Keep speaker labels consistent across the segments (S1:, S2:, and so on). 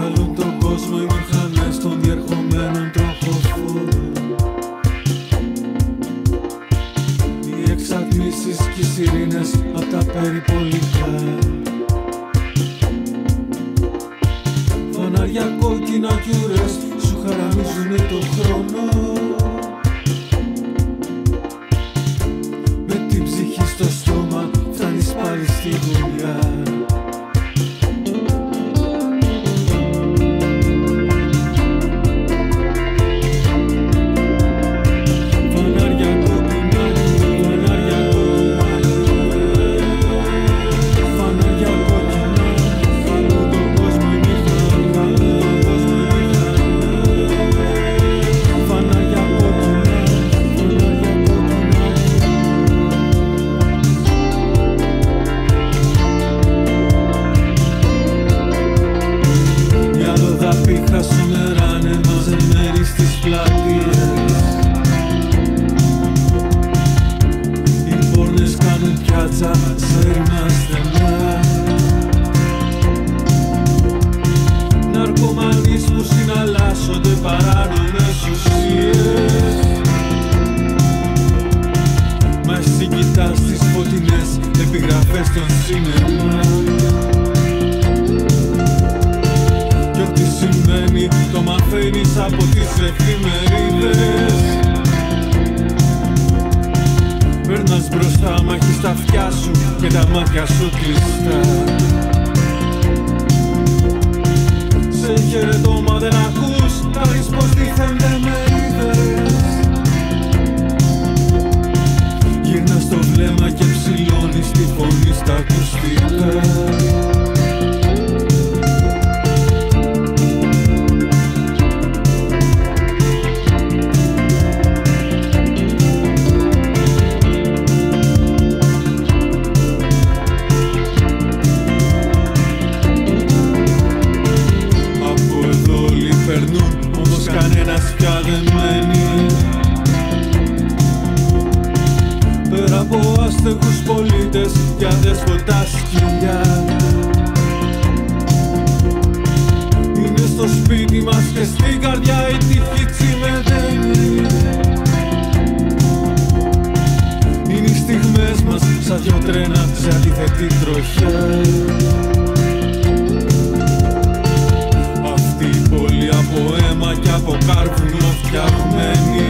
S1: Καλούν τον κόσμο οι μηχανές των διερχομένων τροχοφόρων. Οι εξατμίσεις και οι σιρήνες απ' τα περιπολικά. Φανάρια κόκκινα κι ουρές σου χαραμίζουνε το χρόνο. Με την ψυχή στο στόμα φτάνεις πάλι στη δουλειά. Χασομεράνε μαζεμένοι στις πλατείες. Οι πόρνες κάνουν πιάτσα σε ρήμα στενά. Ναρκωμανείς που συναλλάσσονται παράνομες ουσίες. Μα εσύ κοιτάς τις φωτεινές επιγραφές των σινεμά. Το μαθαίνεις από τις εφημερίδες. Περνάς μπροστά, μα έχεις τα αυτιά σου και τα μάτια σου κλειστά. Σε χαιρετώ μα δεν ακούς, θα δεις πως δίθενται μερίδες. Γυρνάς το βλέμμα και ψηλώνεις τη φωνή στα ακουστικά. Όμως κανένας πια δεν μένει. Πέρα από άστεγους πολίτες και αδέσποτα σκυλιά. Είναι στο σπίτι μας και στην καρδιά η τύχη τσιμεντένει. Είναι οι στιγμές μας σαν δυο τρένα σε αντίθετη τροχιά. Από αίμα και από κάρβουνο φτιαγμένη.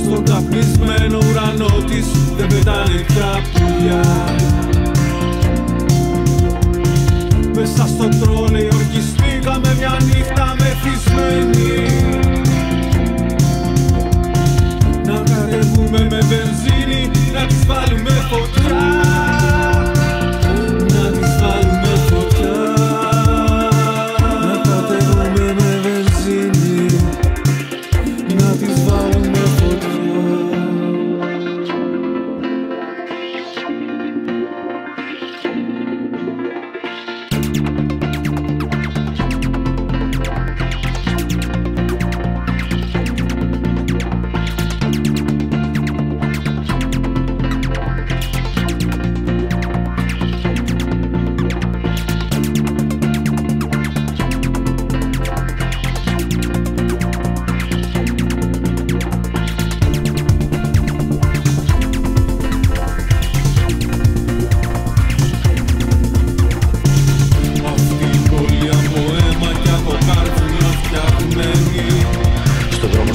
S1: Στον καπνισμένο ουρανό της δεν πετάνε πια πουλιά. Μέσα στο τρόλεϊ ορκιστήκαμε μια νύχτα μεθυσμένη. Να κατεβούμε με βενζίνη, να τις βάλουμε φωτιά. Να τις βάλουμε φωτιά.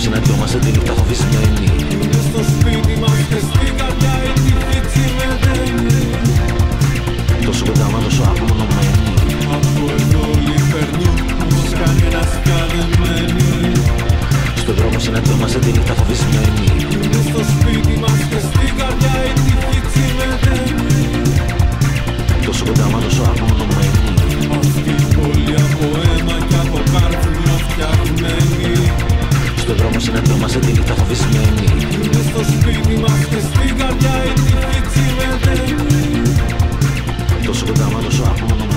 S2: Συναντιόμαστε τη νύχτα φοβισμένη.
S1: Είναι στο σπίτι μας και στην καρδιά η τύχη τσιμεντένει.
S2: Τόσο κοντά τόσο απομονωμένη.
S1: Από εδώ όλοι περνούν, όμως κανένας πια δεν μένει.
S2: Στον δρόμο συναντιόμαστε τη νύχτα φοβισμένη.
S1: Είναι στο σπίτι μας και στην καρδιά η τύχη τσιμεντένει.
S2: Τόσο κοντά τόσο απομονωμένη.
S1: Αυτή η πόλη από αίμα και από κάρβουνο φτιαγμένη.
S2: Στον δρόμο συναντιόμαστε τη νύχτα φοβισμένη.
S1: Είναι στο σπίτι μας και στην καρδιά η τύχη τσιμεντένει.
S2: Τόσο κοντά τόσο απομονωμένη.